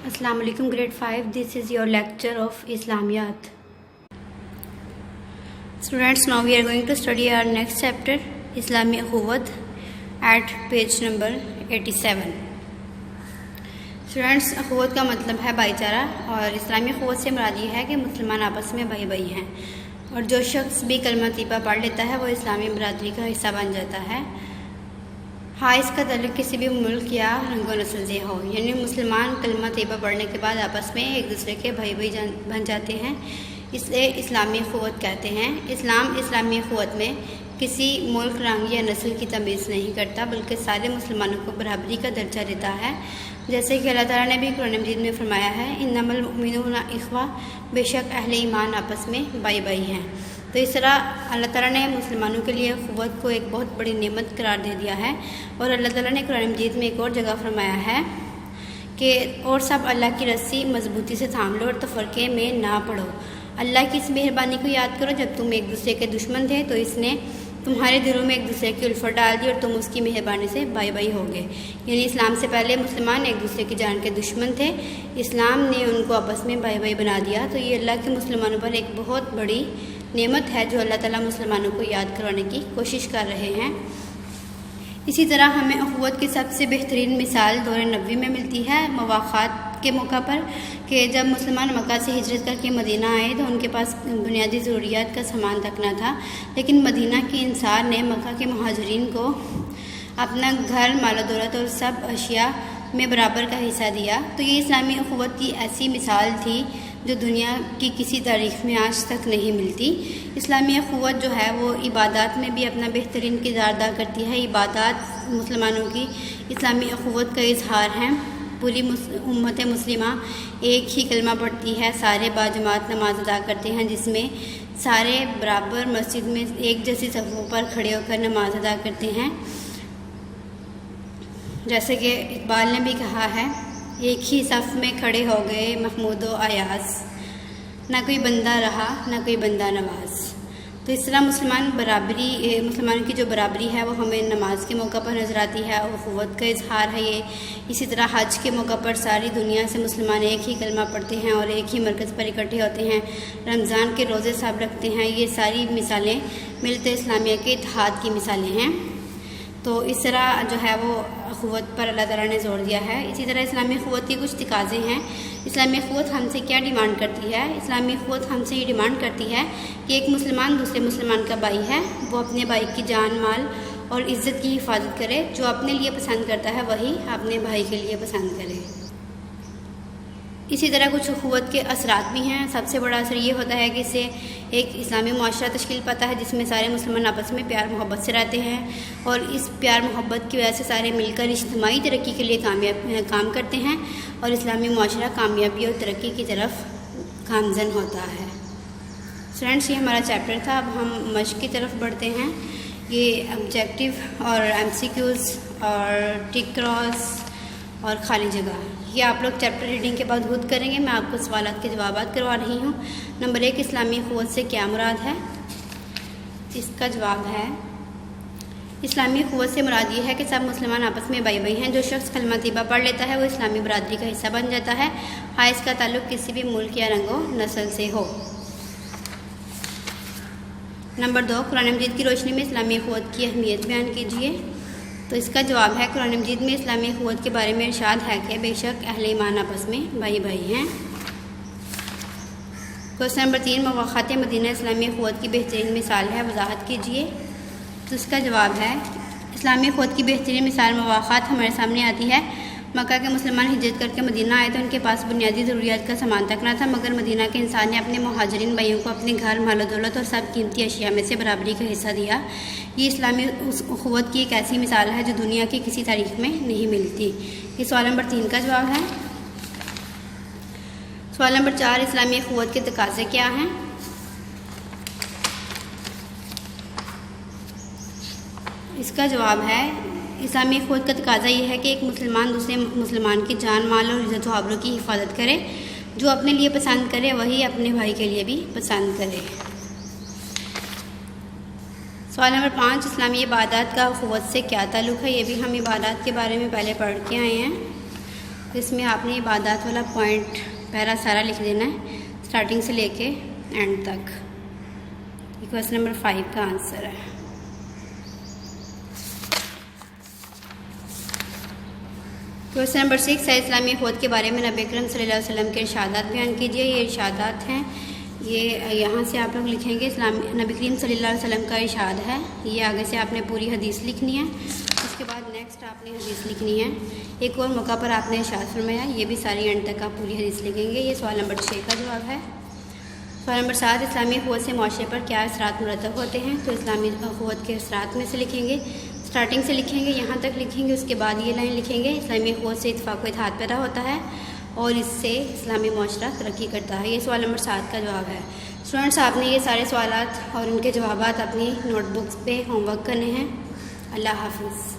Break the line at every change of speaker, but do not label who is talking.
Assalamu alaikum grade 5. This is your lecture of Islamiyat. Students, now we are going to study our next chapter, Islami Ukhuwat, at page number 87. Students, अखुवत का मतलब है भाईचारा और इस्लामी अखुवत से मुराद ये है कि मुसलमान आपस में भाई भाई हैं और जो शख्स भी कलमा तैयबा पढ़ लेता है वो इस्लामी बरादरी का हिस्सा बन जाता है। हाँ, इसका ताल्लुक किसी भी मुल्क या रंगो नस्ल से हो, यानी मुसलमान कलमा तैयबा पढ़ने के बाद आपस में एक दूसरे के भाई भाई बन जाते हैं, इसलिए इस्लामी अखुवत कहते हैं। इस्लामी अखुवत में किसी मुल्क, रंग या नस्ल की तमीज़ नहीं करता, बल्कि सारे मुसलमानों को बराबरी का दर्जा देता है। जैसे कि अल्लाह ताला ने भी कुरान मजीद में फरमाया है, इन्नमल मुमिनूना इख्वा, बेशक अहले ईमान आपस में भाई भाई हैं। तो इस तरह अल्लाह ताला ने मुसलमानों के लिए अखुवत को एक बहुत बड़ी नेमत करार दे दिया है। और अल्लाह ताला ने कुरान मजीद में एक और जगह फरमाया है कि और सब अल्लाह की रस्सी मजबूती से थाम लो और तफरके में ना पड़ो। अल्लाह की इस मेहरबानी को याद करो, जब तुम एक दूसरे के दुश्मन थे तो इसने तुम्हारे दिलों में एक दूसरे की उल्फत डाल दी और तुम उसकी मेहरबानी से भाई भाई हो गए। यानी इस्लाम से पहले मुसलमान एक दूसरे की जान के दुश्मन थे, इस्लाम ने उनको आपस में भाई भाई बना दिया। तो ये अल्लाह के मुसलमानों पर एक बहुत बड़ी नेमत है जो अल्लाह ताला मुसलमानों को याद करवाने की कोशिश कर रहे हैं। इसी तरह हमें अखुवत की सबसे बेहतरीन मिसाल दौर नबवी में मिलती है, मवाक़ात के मौका पर, कि जब मुसलमान मक्का से हिजरत करके मदीना आए तो उनके पास बुनियादी ज़रूरियात का सामान तक ना था, लेकिन मदीना के इंसार ने मक्का के मुहाजिरीन को अपना घर, माल दौलत और सब अशिया में बराबर का हिस्सा दिया। तो ये इस्लामी अखुवत की ऐसी मिसाल थी जो दुनिया की किसी तारीख़ में आज तक नहीं मिलती। इस्लामी अखुवत जो है वो इबादत में भी अपना बेहतरीन किरदार अदा करती है। इबादत मुसलमानों की इस्लामी अखुवत का इजहार है। पूरी उम्मत मुस्लिमा एक ही कलमा पढ़ती है, सारे बाजमात नमाज अदा करते हैं, जिसमें सारे बराबर मस्जिद में एक जैसी सफ़ों पर खड़े होकर नमाज अदा करते हैं। जैसे कि इकबाल ने भी कहा है, एक ही सफ़ में खड़े हो गए महमूद व अयाज, ना कोई बंदा रहा ना कोई बंदा नवाज। तो इस तरह मुसलमानों की जो बराबरी है वो हमें नमाज के मौका पर नज़र आती है और अखुवत का इजहार है ये। इसी तरह हज के मौका पर सारी दुनिया से मुसलमान एक ही कलमा पढ़ते हैं और एक ही मरकज़ पर इकट्ठे होते हैं, रमज़ान के रोज़े सब रखते हैं। ये सारी मिसालें मिलत इस्लामिया के इत्तेहाद की मिसालें हैं। तो इस तरह जो है वो अखुवत पर अल्लाह ताला ने जोर दिया है। इसी तरह इस्लामी अखुवत के कुछ तकाज़े हैं। इस्लामी अखुवत हमसे क्या डिमांड करती है? इस्लामी अखुवत हमसे ये डिमांड करती है कि एक मुसलमान दूसरे मुसलमान का भाई है, वो अपने भाई की जान, माल और इज़्ज़त की हिफाजत करे। जो अपने लिए पसंद करता है वही अपने भाई के लिए पसंद करे। इसी तरह कुछ अखुवत के असरात भी हैं। सबसे बड़ा असर ये होता है कि इससे एक इस्लामी मुआशरा तश्कील पाता है, जिसमें सारे मुसलमान आपस में प्यार मोहब्बत से रहते हैं और इस प्यार मोहब्बत की वजह से सारे मिलकर इज्तिमाई तरक्की के लिए काम करते हैं और इस्लामी मुआशरा कामयाबी और तरक्की की तरफ गामज़न होता है। फ्रेंड्स, ये हमारा चैप्टर था। अब हम मश्क की तरफ बढ़ते हैं। ये ऑब्जेक्टिव और MCQs और टिक क्रॉस और खाली जगह, ये आप लोग चैप्टर रीडिंग के बाद खुद करेंगे। मैं आपको सवालात के जवाबात करवा रही हूँ। नंबर 1, इस्लामी अखुवत से क्या मुराद है? इसका जवाब है, इस्लामी अखुवत से मुराद ये है कि सब मुसलमान आपस में भाई भाई हैं। जो शख्स कलमा तैयबा पढ़ लेता है वो इस्लामी बरादरी का हिस्सा बन जाता है, हाँ इसका ताल्लुक किसी भी मुल्क या रंगो नस्ल से हो। नंबर 2, कुरान मजीद की रोशनी में इस्लामी अखुवत की अहमियत बयान कीजिए। तो इसका जवाब है, कुरान मजीद में इस्लामी अखुवत के बारे में इरशाद है कि बेशक अहले ईमान आपस में भाई भाई हैं। क्वेश्चन नंबर 3, मवाक़ात मदीना इस्लामी अखुवत की बेहतरीन मिसाल है, वजाहत कीजिए। तो इसका जवाब है, इस्लामी अखुवत की बेहतरीन मिसाल मवाक़ात हमारे सामने आती है। मक्का के मुसलमान हिजरत करके मदीना आए तो उनके पास बुनियादी ज़रूरियात का सामान तक ना था, मगर मदीना के इंसान ने अपने मुहाजिरीन भाइयों को अपने घर, माल दौलत और सब कीमती अशिया में से बराबरी का हिस्सा दिया। ये इस्लामी उस अखुवत की एक ऐसी मिसाल है जो दुनिया की किसी तारीख़ में नहीं मिलती। ये सवाल नंबर 3 का जवाब है। सवाल नंबर 4, इस्लामी अखुवत के तकाज़े क्या हैं? इसका जवाब है, इस्लामी अखुवत का तकाज़ा ये है कि एक मुसलमान दूसरे मुसलमान की जान, माल और इज़्ज़त व आबरू की हिफाजत करे। जो अपने लिए पसंद करे वही अपने भाई के लिए भी पसंद करे। सवाल नंबर 5, इस्लामी इबादत का अखुवत से क्या ताल्लुक़ है? ये भी हम इबादत के बारे में पहले पढ़ के आए हैं। تو اس میں آپ نے عبادات والا پوائنٹ پیرا سارا لکھ دینا ہے، اسٹارٹنگ سے لے کے اینڈ تک۔ یہ کویسچن نمبر 5 کا آنسر ہے۔ کویسچن نمبر 6 ہے، اسلامی اخوت کے بارے میں نبی اکرم صلی اللہ علیہ وسلم کے ارشادات بیان کیجیے۔ یہ ارشادات ہیں، یہ یہاں سے آپ لوگ لکھیں گے نبی کریم صلی اللہ علیہ وسلم کا ارشاد ہے، یہ آگے سے آپ نے پوری حدیث لکھنی ہے۔ اس کے بعد نیکسٹ آپ نے حدیث لکھنی ہے۔ ایک اور موقع پر آپ نے ارشاد فرمایا، یہ بھی ساری اینڈ تک آپ پوری حدیث لکھیں گے۔ یہ سوال نمبر 6 کا جواب ہے۔ سوال نمبر 7، اسلامی اخوت سے معاشرے پر کیا اثرات مرتب ہوتے ہیں؟ تو اسلامی اخوت کے اثرات میں سے لکھیں گے، اسٹارٹنگ سے لکھیں گے، یہاں تک لکھیں گے، اس کے بعد یہ لائن لکھیں گے، اسلامی اخوت سے اتفاق و اتحاد پیدا ہوتا ہے اور اس سے اسلامی معاشرہ ترقی کرتا ہے۔ یہ سوال نمبر 7 کا جواب ہے۔ اسٹوڈنٹس، آپ نے یہ سارے سوالات اور ان کے جوابات اپنی نوٹ بکس پہ ہوم ورک کرنے ہیں۔ اللہ حافظ۔